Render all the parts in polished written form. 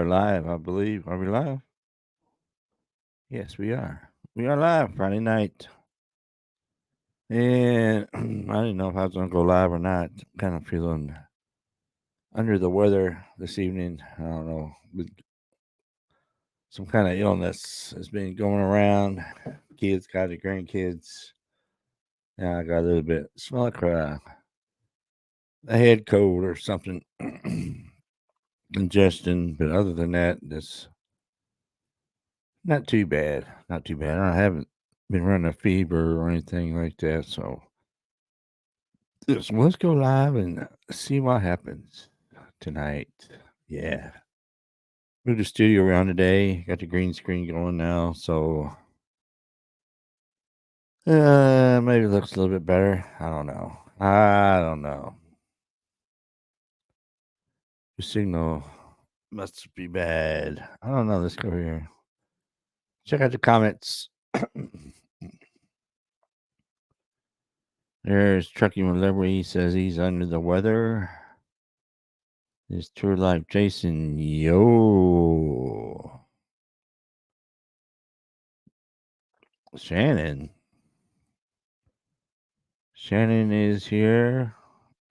are live, I believe. Are we live? Yes, we are. We are live Friday night. And I didn't know if I was going to go live or not. Kind of feeling under the weather this evening. I don't know. Some kind of illness has been going around. Kids got it, grandkids. Yeah, I got a little bit, smell like a head cold or something. Congestion. But other than that, it's not too bad. Not too bad. I haven't been running a fever or anything like that. So let's go live and see what happens tonight. Yeah. Moved the studio around today. Got the green screen going now. So maybe it looks a little bit better. I don't know. The signal must be bad. I don't know. Let's go here. Check out the comments. There's Trucking with Liberty. He says he's under the weather. It's True Life Jason. Yo. Shannon is here.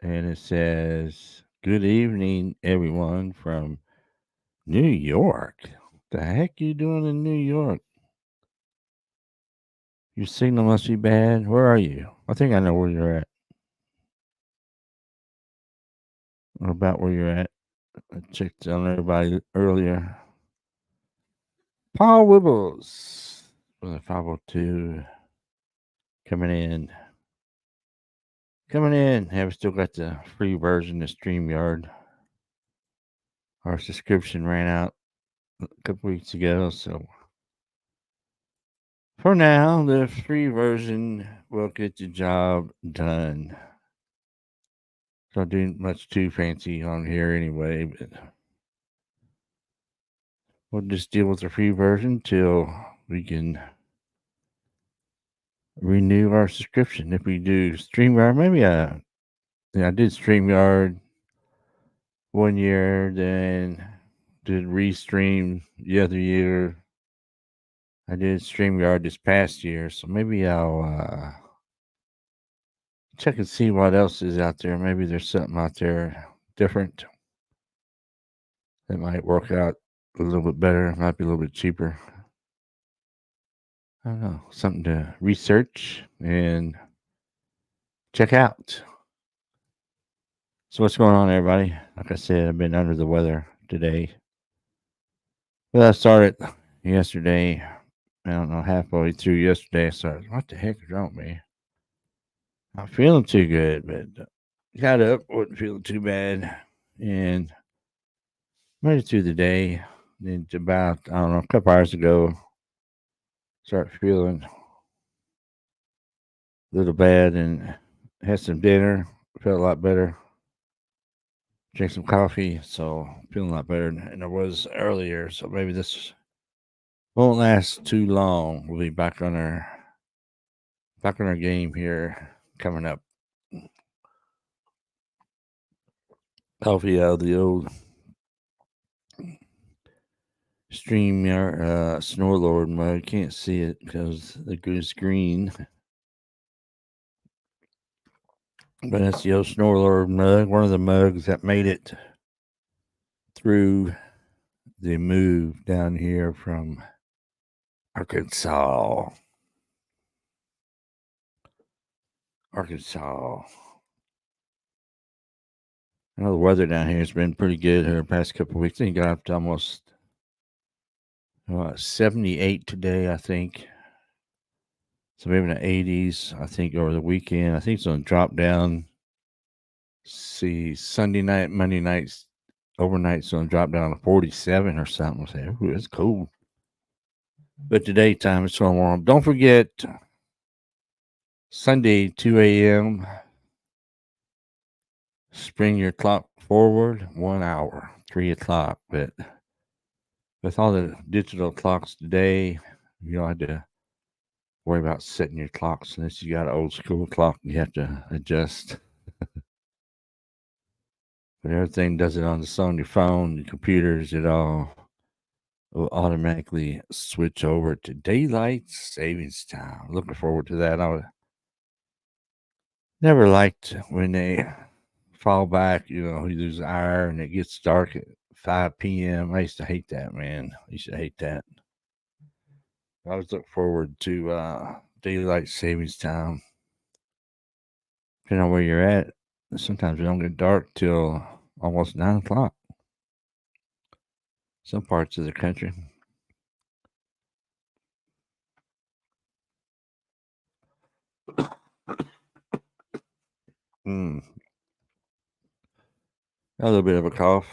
And it says, "Good evening, everyone from New York." The heck you doing in New York? Your signal must be bad. Where are you? I think I know where you're at. Or about where you're at. I checked on everybody earlier. Paul Wibbles from the 502 coming in. Have still got the free version of StreamYard. Our subscription ran out a couple weeks ago, so for now, the free version will get the job done. Don't do much too fancy on here anyway, but we'll just deal with the free version till we can renew our subscription. If we do StreamYard, maybe I did StreamYard 1 year, then did Restream the other year. I did StreamYard this past year, so maybe I'll check and see what else is out there. Maybe there's something out there different that might work out a little bit better. Might be a little bit cheaper. I don't know. Something to research and check out. So what's going on, everybody? Like I said, I've been under the weather today. Well, I started yesterday. I don't know, halfway through yesterday, I started, what the heck is wrong with me? Not feeling too good, but got up, wasn't feeling too bad, and made it through the day. Then about, I don't know, a couple hours ago, started feeling a little bad and had some dinner, felt a lot better. Drink some coffee, so feeling a lot better than I was earlier. So maybe this won't last too long. We'll be back on our game here coming up. Coffee out of the old StreamYard Snorlord mug. Can't see it because the good screen. But that's the old Snorlord mug, one of the mugs that made it through the move down here from Arkansas. I know the weather down here has been pretty good here the past couple of weeks. I think it got up to almost 78 today, I think. So maybe in the 80s, I think, over the weekend. I think it's going to drop down. See, Sunday night, Monday nights, overnight, it's going to drop down to 47 or something. I say, ooh, it's cold. But the daytime, it's going to warm. Don't forget, Sunday, 2 a.m., spring your clock forward 1 hour, 3 o'clock. But with all the digital clocks today, you don't have to worry about setting your clocks unless you got an old school clock you have to adjust. But everything does it on your phone, your computers, it all will automatically switch over to daylight savings time. Looking forward to that. I never liked when they fall back, you lose an hour and it gets dark at 5 p.m. I used to hate that, man. I used to hate that. I always look forward to daylight savings time. Depending on where you're at, sometimes it don't get dark till almost 9 o'clock. Some parts of the country. Mm. A little bit of a cough.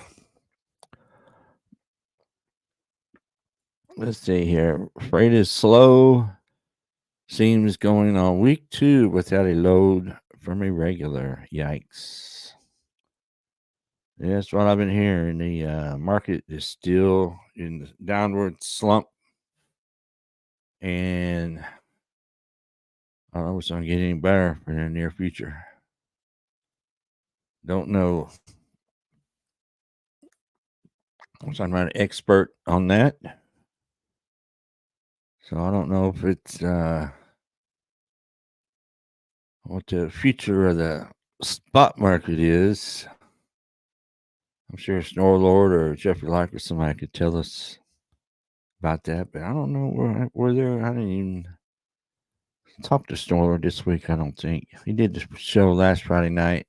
Let's see here. Freight is slow. Seems going on week 2 without a load from a regular. Yikes. Yeah, that's what I've been hearing. The market is still in the downward slump. And I don't know if it's going to get any better in the near future. Don't know. I'm not an expert on that. So I don't know if it's what the future of the spot market is. I'm sure Snorlord or Jeffrey Lock or somebody could tell us about that, but I don't know where they're. I didn't even talk to Snorlord this week. I don't think he did the show last Friday night.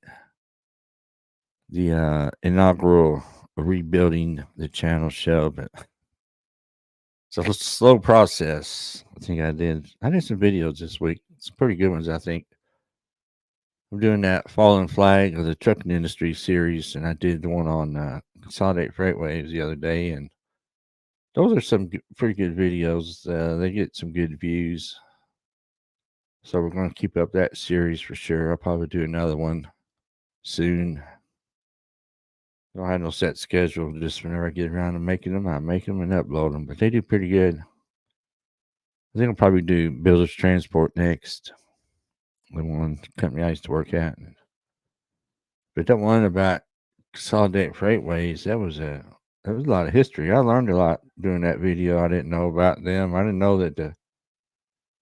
The inaugural rebuilding the channel show, but it's a slow process. I think I did some videos this week. Some pretty good ones, I think. I'm doing that Fallen Flag of the trucking industry series, and I did the one on Consolidate Freightways the other day, and those are some pretty good videos. They get some good views, so we're going to keep up that series for sure. I'll probably do another one soon. I don't have no set schedule. Just whenever I get around to making them, I make them and upload them. But they do pretty good. I think I'll probably do Builders Transport next. The one company I used to work at. But that one about Consolidate Freightways, that was a lot of history. I learned a lot doing that video. I didn't know about them. I didn't know that the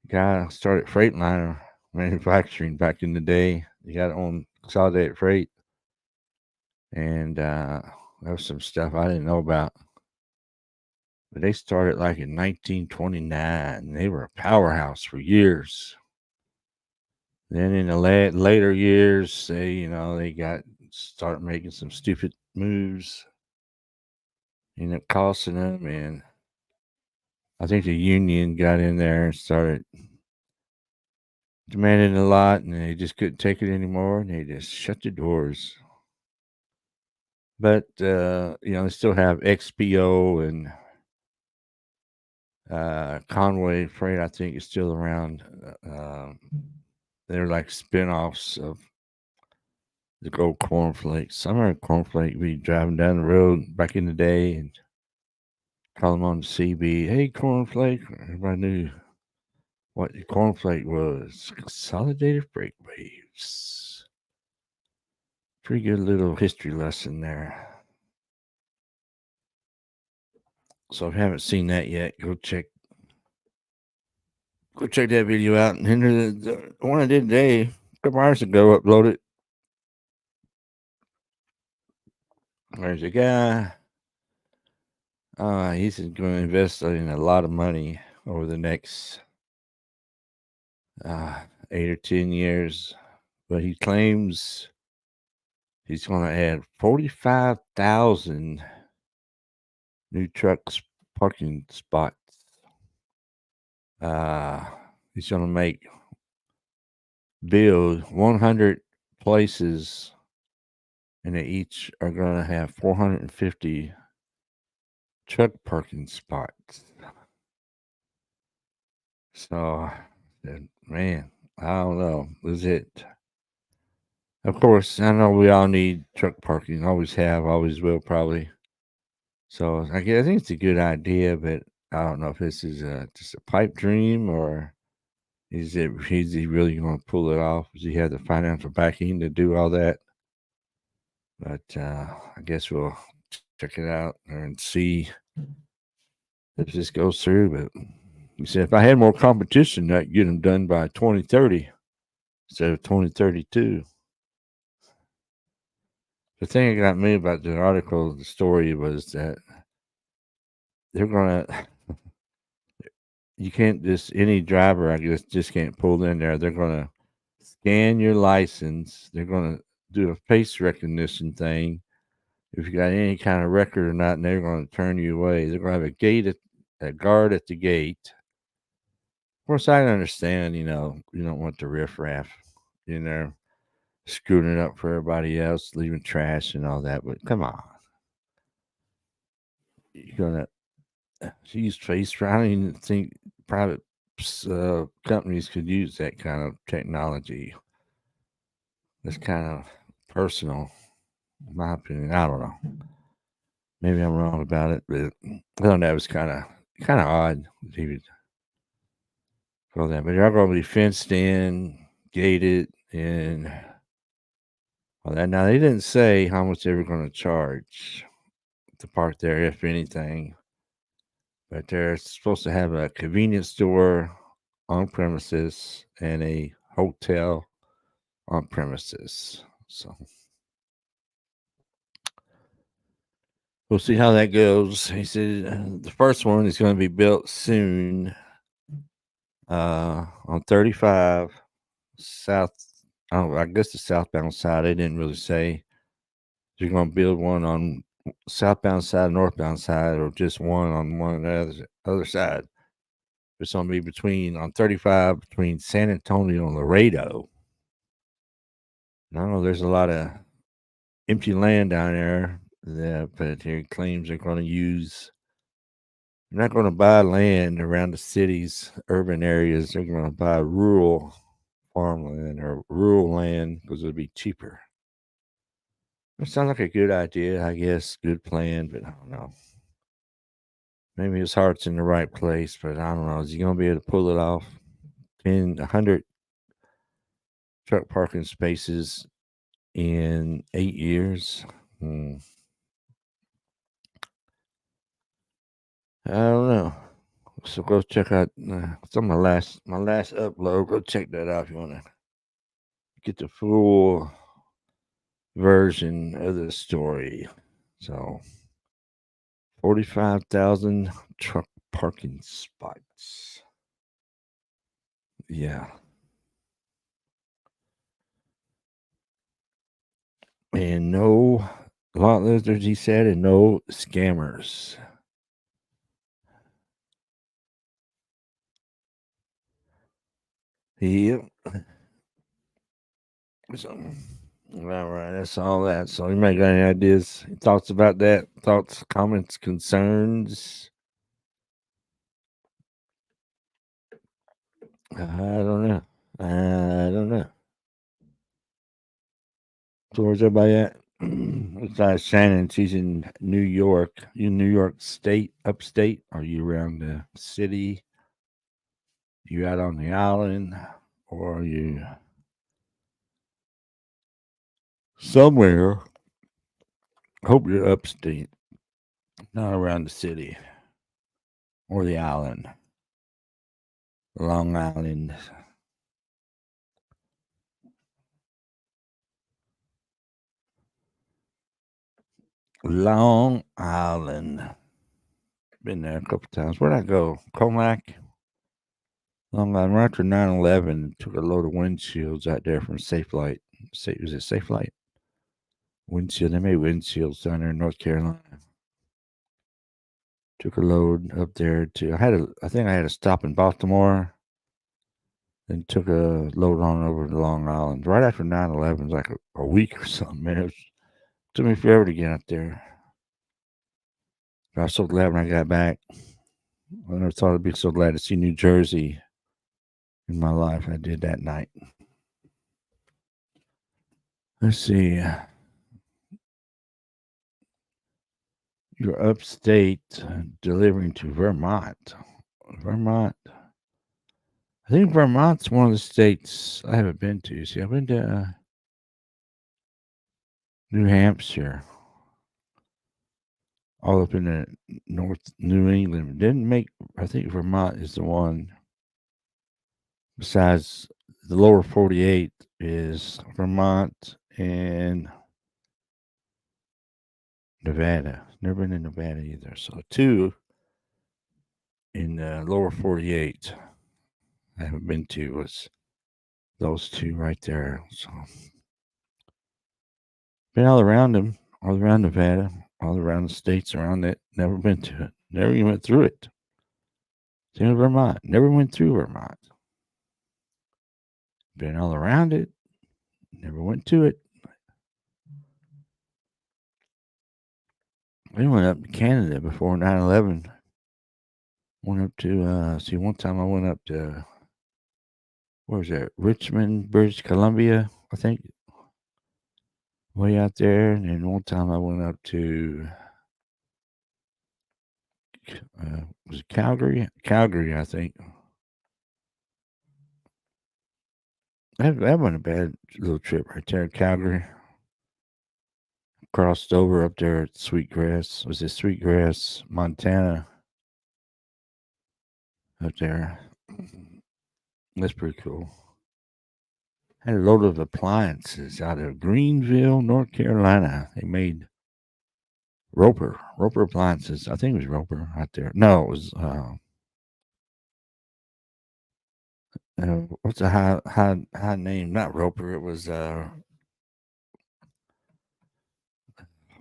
guy started Freightliner manufacturing back in the day. He got on Consolidated Freight, and there was some stuff I didn't know about. But they started like in 1929, and they were a powerhouse for years. Then in the later years, they start making some stupid moves, ended up costing them, and I think the union got in there and started demanding a lot, and they just couldn't take it anymore, and they just shut the doors. But they still have XPO and Conway Freight. I think is still around. They're like spin-offs of the old Cornflakes. I remember Cornflake. We driving down the road back in the day and call them on the CB. Hey, Cornflake! Everybody knew what the Cornflake was. Consolidated Freightways. Pretty good little history lesson there. So if you haven't seen that yet, go check that video out. And the one I did today, a couple hours ago, uploaded. There's a guy. He's going to invest in a lot of money over the next 8 or 10 years. But he claims he's going to add 45,000 new trucks parking spots. He's going to build 100 places, and they each are going to have 450 truck parking spots. So, man, I don't know. Is it? Of course, I know we all need truck parking. Always have, always will, probably. So I think it's a good idea, but I don't know if this is just a pipe dream or is he really going to pull it off? Does he have the financial backing to do all that? But I guess we'll check it out and see if this goes through. But he said if I had more competition, I'd get them done by 2030 instead of 2032. The thing that got me about the article, the story was that they're gonna. You can't just any driver, I guess, just can't pull in there. They're gonna scan your license. They're gonna do a face recognition thing. If you got any kind of record or not, and they're gonna turn you away. They're gonna have a guard at the gate. Of course, I understand. You don't want the riffraff in there screwing it up for everybody else, leaving trash and all that. But come on, you're gonna use face. I don't even think private companies could use that kind of technology. That's kind of personal, in my opinion. I don't know. Maybe I'm wrong about it, but I thought that was kind of odd. He would call that, but they're going to be fenced in, gated, and all that. Now they didn't say how much they were going to charge to park there, if anything. But they're supposed to have a convenience store on premises and a hotel on premises. So we'll see how that goes. He said the first one is going to be built soon on 35 south. I guess the southbound side. They didn't really say. You're going to build one on southbound side, northbound side, or just one on one and the other side. It's going to be on 35 between San Antonio and Laredo. I know there's a lot of empty land down there but he claims they're going to use. They're not going to buy land around the cities, urban areas. They're going to buy rural farmland or rural land because it'll be cheaper. It sounds like a good idea, I guess. Good plan, but I don't know. Maybe his heart's in the right place, but I don't know. Is he going to be able to pull it off? 100 truck parking spaces in 8 years? I don't know. So go check out. It's on my last upload. Go check that out if you want to get the full version of the story. So 45,000 truck parking spots. Yeah. And no lot lizards, he said, and no scammers. Yep. So, all right, that's all that. So, you might got any ideas, thoughts about that? Thoughts, comments, concerns? I don't know. So, where's everybody at? Besides Shannon, she's in New York. You in New York State, upstate? Are you around the city? You out on the island? Or are you somewhere? Hope you're upstate, not around the city or the island. Long Island. Long Island. Been there a couple times. Where'd I go? Comac? Long Island. Right after 9/11, took a load of windshields out there from Safe Light. Was it Safe Light? Windshield. They made windshields down there in North Carolina. Took a load up there to. I think I had a stop in Baltimore. Then took a load on over to Long Island. Right after 9/11, like a week or something, man. It took me forever to get out there. I was so glad when I got back. I never thought I'd be so glad to see New Jersey in my life. I did that night. Let's see. You're upstate delivering to Vermont. Vermont. I think Vermont's one of the states I haven't been to. See, I've been to New Hampshire, all up in the North New England. Didn't make. I think Vermont is the one. Besides the lower 48 is Vermont and Nevada. Never been in Nevada either. So two in the lower 48 I haven't been to was those two right there. So been all around them, all around Nevada, all around the states around it. Never been to it. Never even went through it. Same with Vermont. Never went through Vermont. Been all around it. Never went to it. We went up to Canada before 9/11. Went up to see one time I went up to where was that? Richmond, British Columbia, I think. Way out there. And then one time I went up to was it Calgary? Calgary, I think. That wasn't a bad little trip right there. Calgary. Crossed over up there at Sweetgrass. Was it Sweetgrass, Montana? Up there. That's pretty cool. Had a load of appliances out of Greenville, North Carolina. They made Roper appliances. I think it was Roper out there. No, it was what's a high name? Not Roper. It was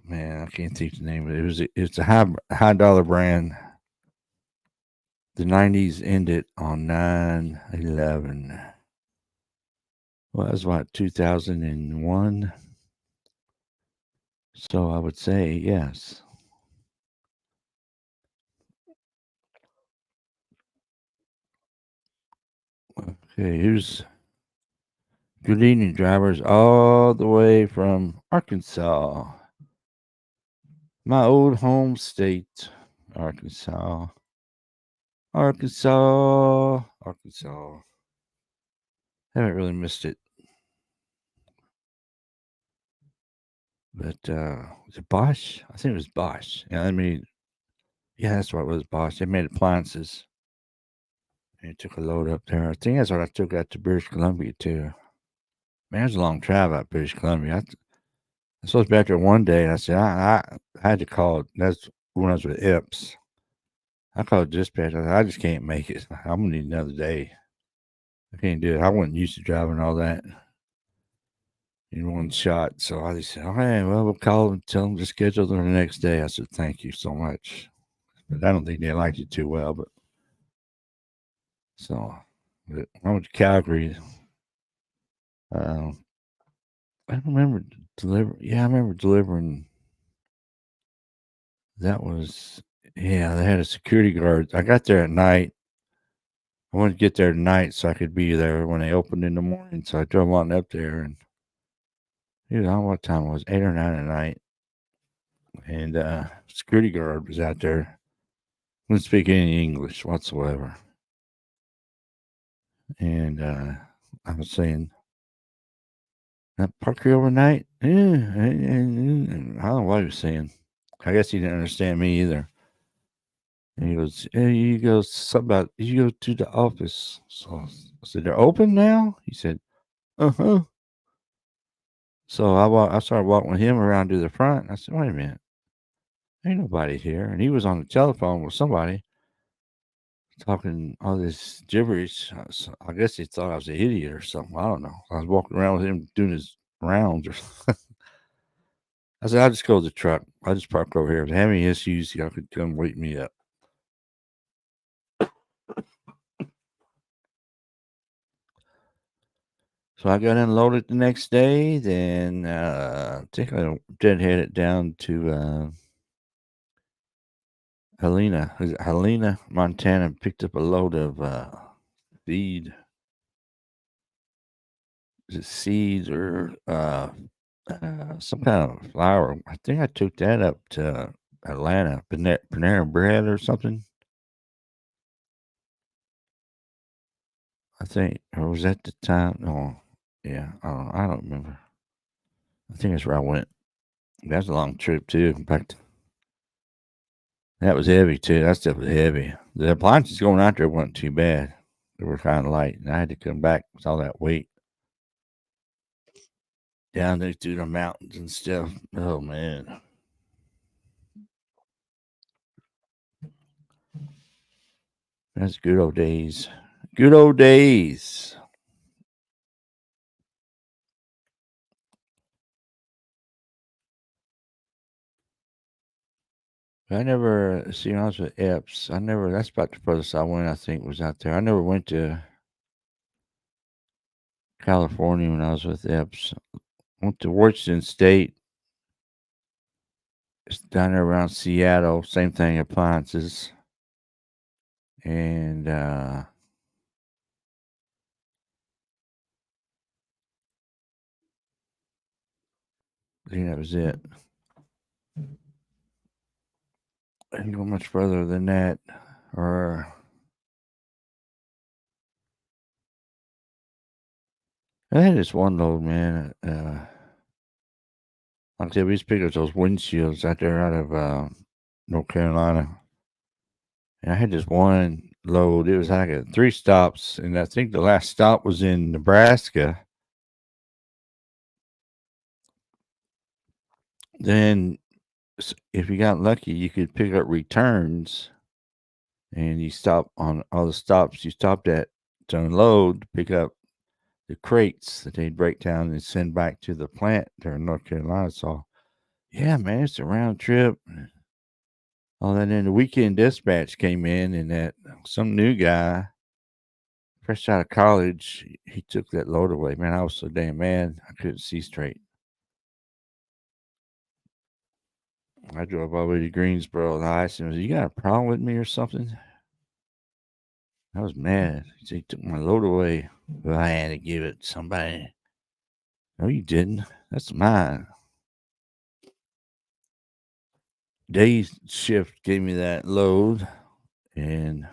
man, I can't think of the name of it. It's a high dollar brand. The 90s ended on 9/11. Well, that was what 2001. So I would say yes. Okay, here's good evening, drivers, all the way from Arkansas, my old home state, Arkansas. Arkansas. Haven't really missed it. But was it Bosch? I think it was Bosch. Yeah, that's what it was, Bosch. They made appliances. And it took a load up there. I think that's what I took out to British Columbia too. Man, it was a long drive out British Columbia. I supposed to be out there one day, and I said I had to call. That's when I was with Epps. I called dispatch. I said, I just can't make it. I'm gonna need another day. I can't do it. I wasn't used to driving all that in one shot. So I just said, all right, well, we'll call and tell them to schedule them the next day. I said, thank you so much. But I don't think they liked it too well. But but I went to Calgary. I don't remember delivering. Yeah, I remember delivering. That was, yeah, they had a security guard. I got there at night. I wanted to get there tonight so I could be there when they opened in the morning. So I drove on up there, and I don't know what time it was, 8 or 9 at night. And security guard was out there. Wouldn't speak any English whatsoever. And I was saying, park here overnight? Yeah. And I don't know what he was saying. I guess he didn't understand me either. And he goes, hey, something about, you go to the office. So I said, they're open now? He said, uh-huh. So I started walking with him around to the front. I said, wait a minute. Ain't nobody here. And he was on the telephone with somebody talking all this gibberish. So I guess he thought I was an idiot or something. I don't know. I was walking around with him doing his rounds or something. I said, I'll just go to the truck. I'll just park over here. If they have any issues, y'all could come wake me up. So I got unloaded the next day. Then I think I did head it down to Helena, Montana. Picked up a load of feed. Is it seeds or some kind of flour? I think I took that up to Atlanta, Panera Bread or something. I think, or was that the time? No, yeah, I don't remember. I think that's where I went. That's a long trip too. In fact, That was heavy too. That stuff was heavy. The appliances going out there wasn't too bad. They were kind of light, and I had to come back with all that weight down there through the mountains and stuff. Oh man, that's good old days. Good old days. I never see when I was with Epps. I never. That's about the furthest I went. I think was out there. I never went to California when I was with Epps. Went to Washington State. It's down there around Seattle. Same thing, appliances. And I think that was it. I didn't go much further than that. Or I had this one load, man. Like I said, we used to pick up those windshields out there out of North Carolina. And I had this one load. It was like 3 stops, and I think the last stop was in Nebraska. Then, if you got lucky, you could pick up returns, and you stop on all the stops you stopped at to unload, to pick up the crates that they'd break down and send back to the plant there in North Carolina. So, yeah, man, it's a round trip. Oh, and then the weekend dispatch came in, and that some new guy, fresh out of college, he took that load away. Man, I was so damn mad, I couldn't see straight. I drove all the way to Greensboro, and I asked him, "You got a problem with me or something?" I was mad. He said, "He took my load away." But I had to give it to somebody. No, you didn't. That's mine. Day shift gave me that load, and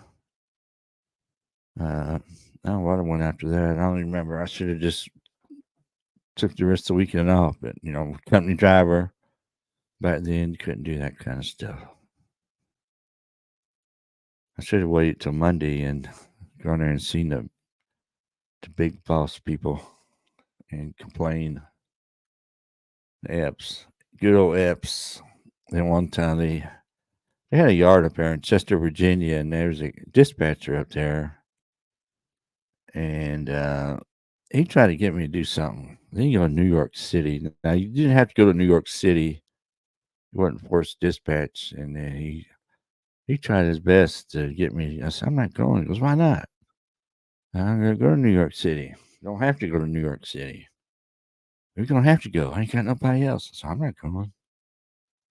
I don't know what I went after that. I don't even remember. I should have just took the rest of the weekend off. But company driver back then, you couldn't do that kind of stuff. I should have waited till Monday and gone there and seen the big boss people and complain. The Epps, good old Epps. Then one time they had a yard up there in Chester, Virginia, and there was a dispatcher up there, and he tried to get me to do something. Then you go to New York City. Now you didn't have to go to New York City. You wasn't forced dispatch, and then he tried his best to get me. I said, "I'm not going." He goes, "Why not?" "I'm gonna go to New York City." "You don't have to go to New York City." "You're gonna have to go. I ain't got nobody else." So I'm not going.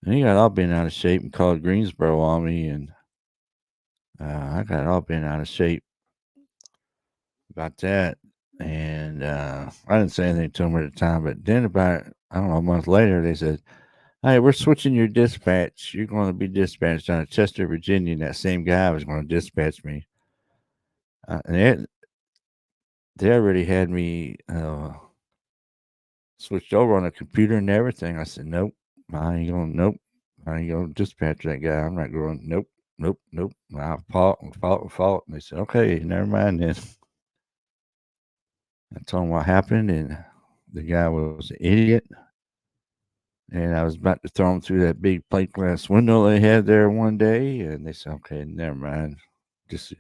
And he got all bent out of shape and called Greensboro on me, and I got all bent out of shape about that. And I didn't say anything to him at the time, but then about, I don't know, a month later, they said, "Hey, we're switching your dispatch. You're going to be dispatched down to Chester, Virginia." And that same guy was going to dispatch me. And they already had me switched over on the computer and everything. I said, "Nope, I ain't going, nope, I ain't going to dispatch that guy. I'm not going, nope, nope, nope. I fault." And they said, "Okay, never mind then." I told him what happened, and the guy was an idiot. And I was about to throw him through that big plate glass window they had there one day, and they said, "Okay, never mind. Just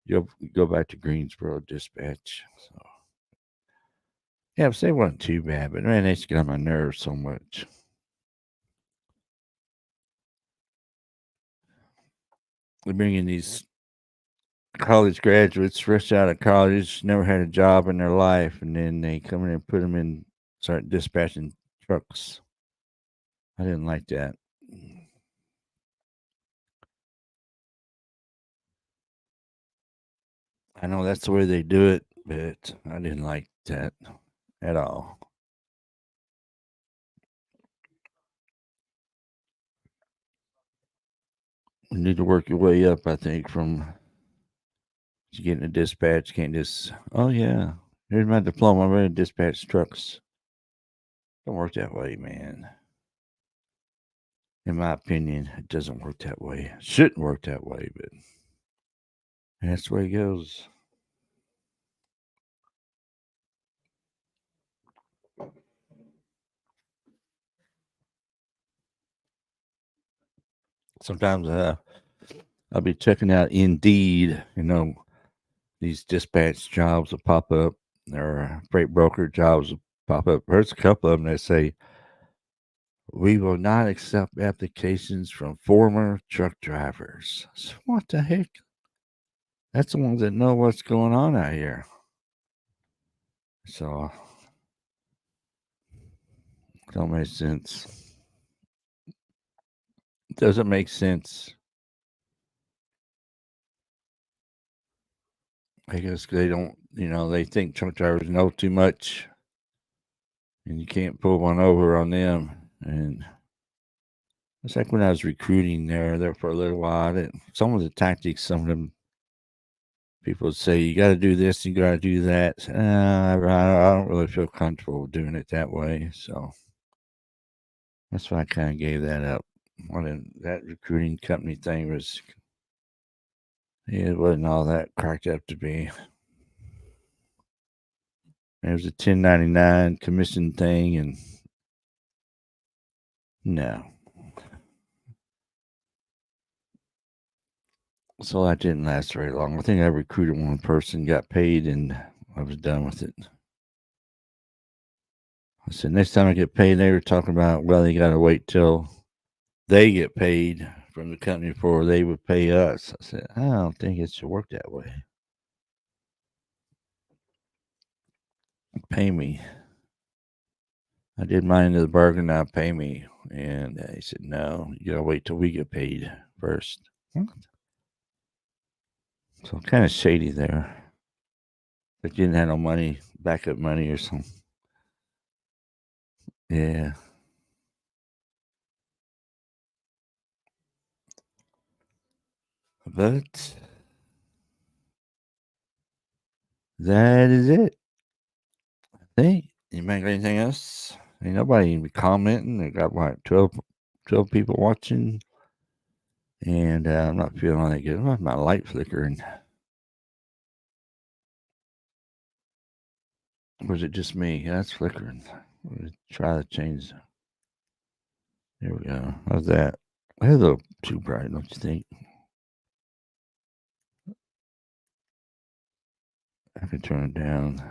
you'll go back to Greensboro Dispatch." So yeah, but they wasn't too bad, but man, they used to get on my nerves so much. They bring in these college graduates fresh out of college, never had a job in their life, and then they come in and put them in, start dispatching trucks. I didn't like that. I know that's the way they do it, but I didn't like that at all. You need to work your way up, I think, from getting a dispatch. Can't just, "Oh, yeah, here's my diploma. I'm ready to dispatch trucks." Don't work that way, man. In my opinion, it doesn't work that way. It shouldn't work that way, but that's the way it goes. Sometimes I'll be checking out Indeed, these dispatch jobs will pop up, or freight broker jobs will pop up. There's a couple of them that say, "We will not accept applications from former truck drivers." So what the heck? That's the ones that know what's going on out here. So it don't make sense. It doesn't make sense. I guess they don't, they think truck drivers know too much and you can't pull one over on them. And it's like when I was recruiting there for a little while, some of the tactics, some of them people would say, you got to do this, you got to do that. I don't really feel comfortable doing it that way. So that's why I kind of gave that up. That recruiting company thing it wasn't all that cracked up to be. It was a 1099 commission thing, and no. So that didn't last very long. I think I recruited one person, got paid, and I was done with it. I said, next time I get paid, they were talking about, well, you got to wait till they get paid from the company before they would pay us. I said, I don't think it should work that way. Pay me. I did my end of the bargain, now pay me. And he said, no, you got to wait till we get paid first. So kind of shady there. But you didn't have no money, backup money or something. Yeah. But that is it. I think. You make anything else? Ain't nobody even commenting. They got what, 12 people watching. And I'm not feeling that good. My light flickering. Or is it just me? Yeah, it's flickering. Try to change. There we go. How's that? That's a little too bright, don't you think? I can turn it down.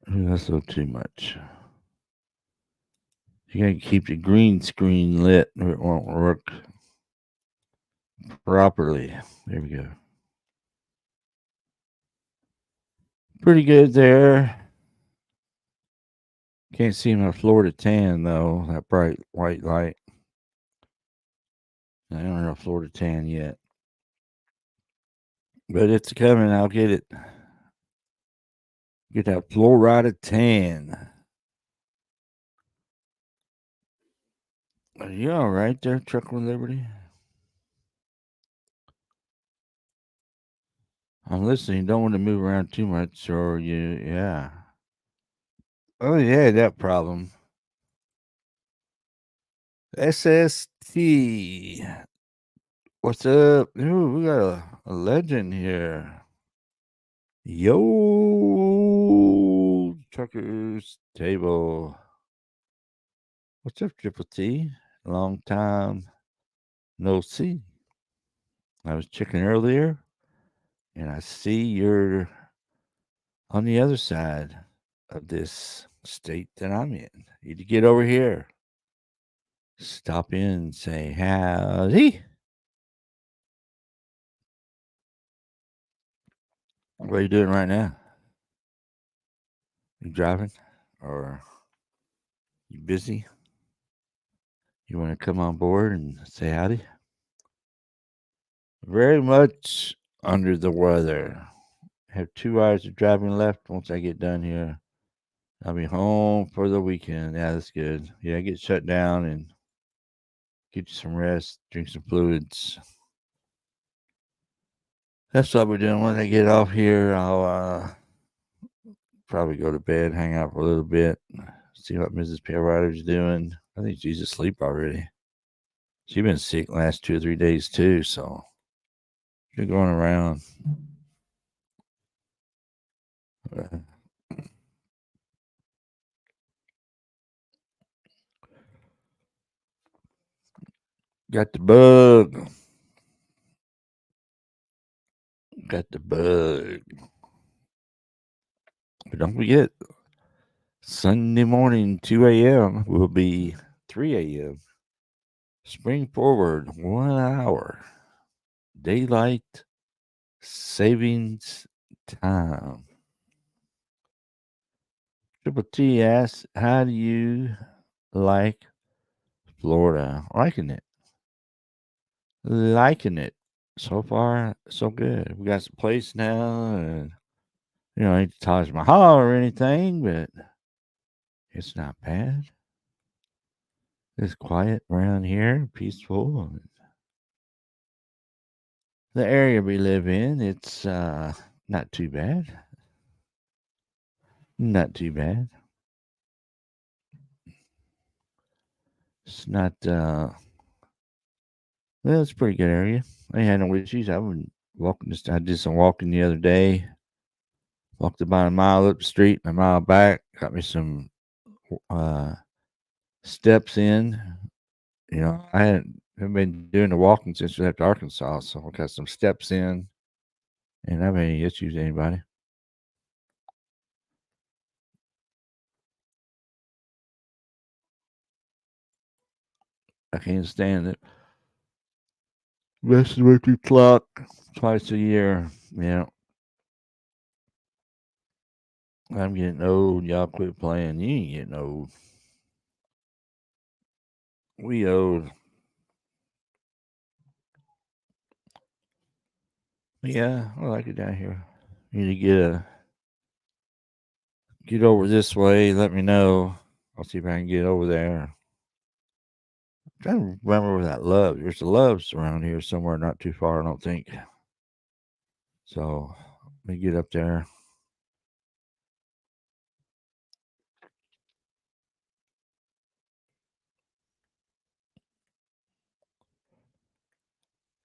That's a little too much. You gotta keep the green screen lit or it won't work properly. There we go. Pretty good there. Can't see my Florida tan though, that bright white light. I don't have a Florida tan yet. But it's coming, I'll get it. Get that Florida tan. Are you all right there, Trucker Liberty? I'm listening. Don't want to move around too much, or yeah. Oh yeah, that problem. SST. What's up? Ooh, we got a legend here. Yo, Truckers Table. What's up, Triple T? Long time no see. I was checking earlier, and I see you're on the other side of this state that I'm in. Need to get over here. Stop in and say howdy. What are you doing right now? You driving? Or you busy? You want to come on board and say howdy? Very much under the weather. Have 2 hours of driving left. Once I get done here, I'll be home for the weekend. Yeah, that's good. Yeah, get shut down and get you some rest, drink some fluids. That's what we're doing. When I get off here, I'll probably go to bed, hang out for a little bit, see what Mrs. Paleridder's doing. I think she's asleep already. She's been sick last 2 or 3 days too, so she's going around. Got the bug. Got the bug. But don't forget, Sunday morning, 2 a.m. will be 3 a.m. Spring forward 1 hour. Daylight savings time. Triple T asks, how do you like Florida? Liking it. Liking it. So far, so good. We got some place now, and ain't Taj Mahal or anything, but it's not bad. It's quiet around here, peaceful. The area we live in, it's not too bad. Not too bad. It's not well, it's a pretty good area. I ain't had no issues. I wouldn't walking this I did some walking the other day. Walked about a mile up the street and a mile back. Got me some steps in. I haven't been doing the walking since we left Arkansas, so I got some steps in. And I have any issues with anybody. I can't stand it. Messing with your clock twice a year. Yeah. I'm getting old. Y'all quit playing. You ain't getting old. We old. Yeah, I like it down here. You need to get over this way. Let me know. I'll see if I can get over there. I'm trying to remember where that Love's. There's a Love's around here somewhere, not too far, I don't think. So let me get up there.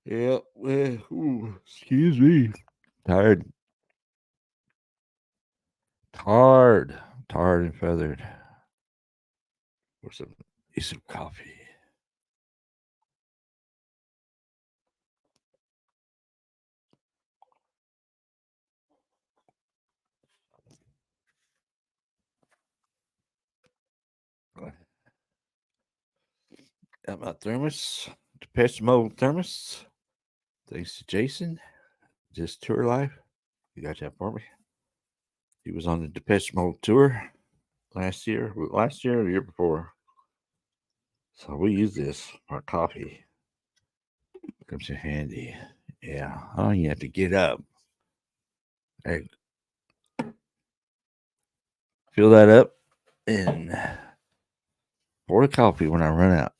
Yeah, excuse me. Tired. Tired and feathered. Or some coffee. Got my thermos, Depeche Mode thermos. Thanks to Jason. Just tour life. You got that for me. He was on the Depeche Mode tour last year or the year before. So we use this for coffee. Comes in handy. Yeah. I don't even have to get up. Hey, fill that up and pour the coffee when I run out.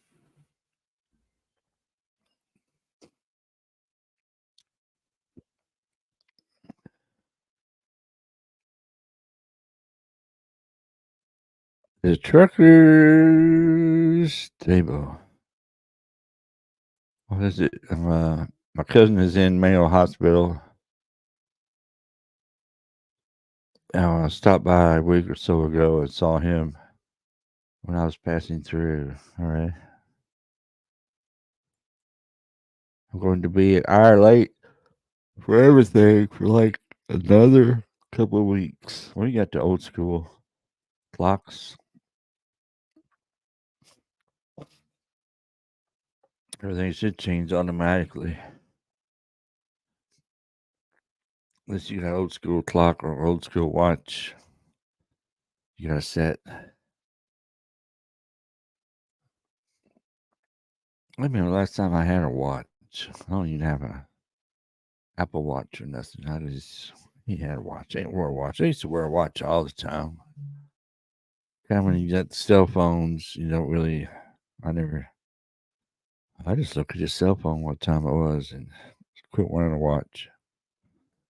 The trucker's table. What is it? My cousin is in Mayo Hospital. I stopped by a week or so ago and saw him when I was passing through. All right. I'm going to be an hour late for everything for like another couple of weeks. We got the old school clocks. Everything should change automatically. Unless you got an old school clock or old school watch. You got to set. I remember the last time I had a watch. I don't even have a Apple Watch or nothing. He had a watch. I ain't wore a watch. I used to wear a watch all the time. When you got cell phones, you don't really. I just look at your cell phone what time it was and quit wearing a watch.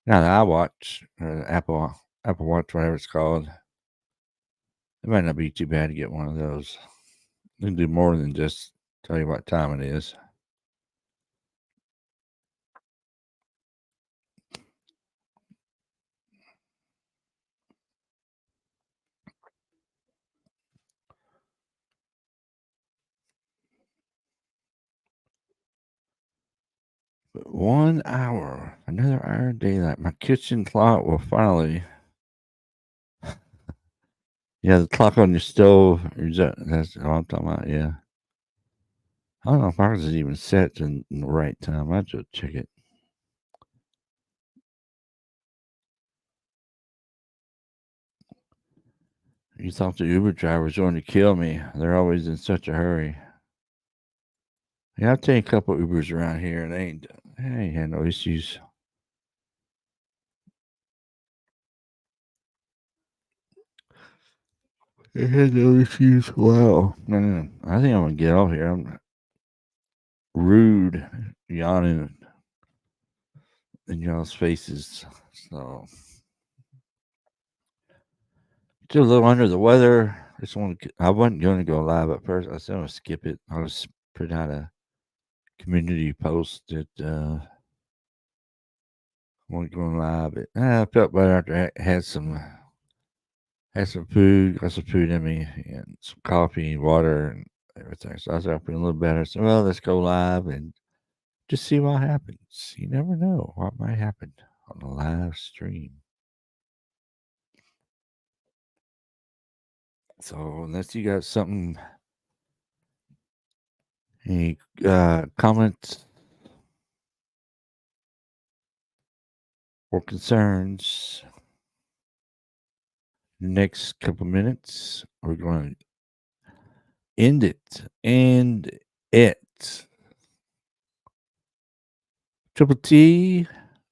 Now the iWatch, Apple Apple Watch, whatever it's called. It might not be too bad to get one of those. They can do more than just tell you what time it is. But 1 hour, another hour of daylight. My kitchen clock will finally. Yeah, the clock on your stove. That's what I'm talking about. Yeah. I don't know if ours is even set in the right time. I have to check it. You thought the Uber driver was going to kill me. They're always in such a hurry. Yeah, I've taken a couple Ubers around here and they ain't had no issues. They had no issues. Wow. No. I think I'm going to get off here. I'm rude, yawning in y'all's faces. So, still a little under the weather. I wasn't going to go live at first. I said I'm going to skip it. I'll just put out a community post that won't go live. But I felt better after I had some food, got some food in me, and some coffee and water and everything. So I was feeling a little better. So well, let's go live and just see what happens. You never know what might happen on a live stream. So unless you got something, any comments or concerns, next couple minutes, we're going to end it. End it. Triple T,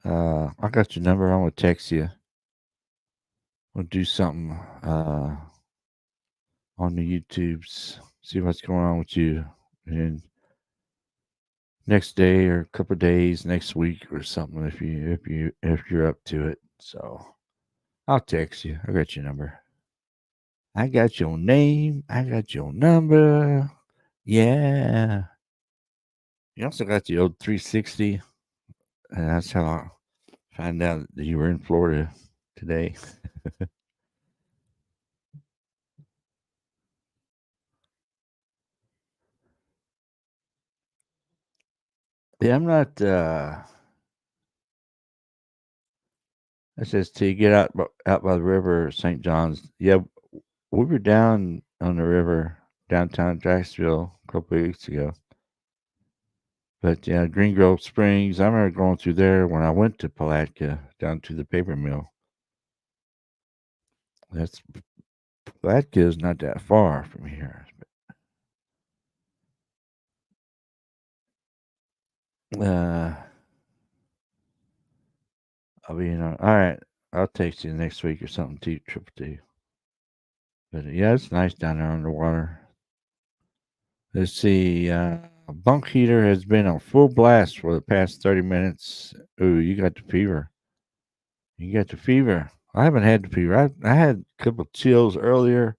I got your number. I'm going to text you. We'll do something on the YouTubes, see what's going on with you. And next day or a couple of days, next week or something, if you're up to it. So I'll text you. I got your number. I got your name. I got your number. Yeah. You also got the old 360. And that's how I found out that you were in Florida today. Yeah, I'm not that's just to get out by the river, St. John's. Yeah, we were down on the river, downtown Jacksonville, a couple of weeks ago. But yeah, Green Grove Springs. I remember going through there when I went to Palatka, down to the paper mill. That's Palatka is not that far from here. Uh, I'll be all right. I'll text you next week or something. Triple T. But yeah, it's nice down there underwater. Let's see. Bunk heater has been on full blast for the past 30 minutes. Ooh, you got the fever. You got the fever. I haven't had the fever. I had a couple of chills earlier,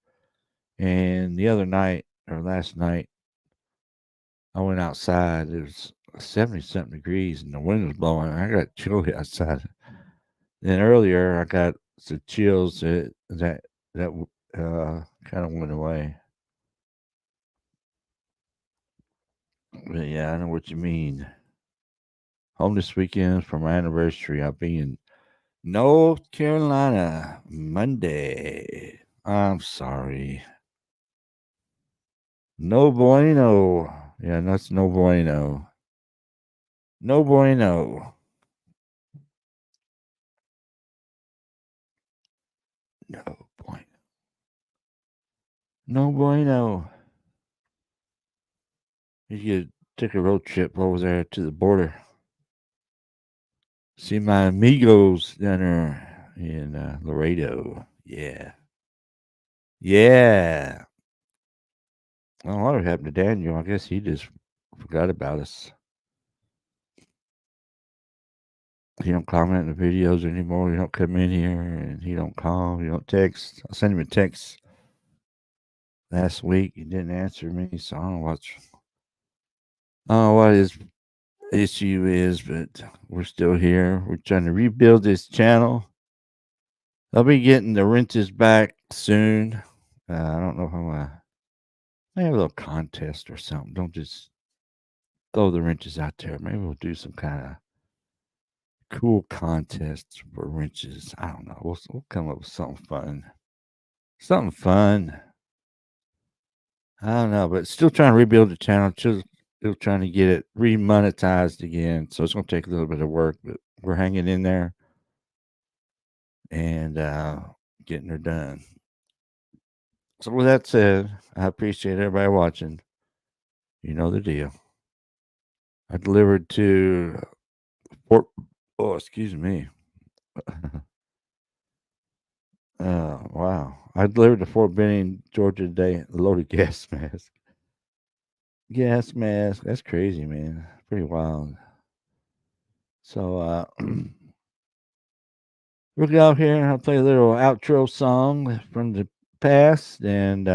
and the other night or last night, I went outside. It was 70 something degrees, and the wind was blowing. I got chilly outside. Then earlier, I got some chills that kind of went away. But yeah, I know what you mean. Home this weekend for my anniversary. I'll be in North Carolina Monday. I'm sorry. No bueno. Yeah, that's no bueno. No bueno. No bueno. No bueno. You could take a road trip over there to the border. See my amigos down there in Laredo. Yeah. Yeah. Well, what happened to Daniel? I guess he just forgot about us. He don't comment in the videos anymore. He don't come in here, and he don't call. He don't text. I sent him a text last week. He didn't answer me, so I don't know what his issue is, but we're still here. We're trying to rebuild this channel. I'll be getting the wrenches back soon. I don't know if I'm gonna. I have a little contest or something. Don't just throw the wrenches out there. Maybe we'll do some kind of cool contests for wrenches. I don't know. We'll come up with something fun. Something fun. I don't know, but still trying to rebuild the channel. Still trying to get it remonetized again. So it's gonna take a little bit of work, but we're hanging in there and getting her done. So with that said, I appreciate everybody watching. You know the deal. I delivered to Fort. Oh, excuse me. Wow. I delivered to Fort Benning, Georgia today. A loaded gas mask. Gas mask. That's crazy, man. Pretty wild. So we'll go out here and I'll play a little outro song from the past, and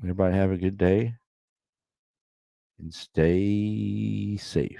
everybody have a good day and stay safe.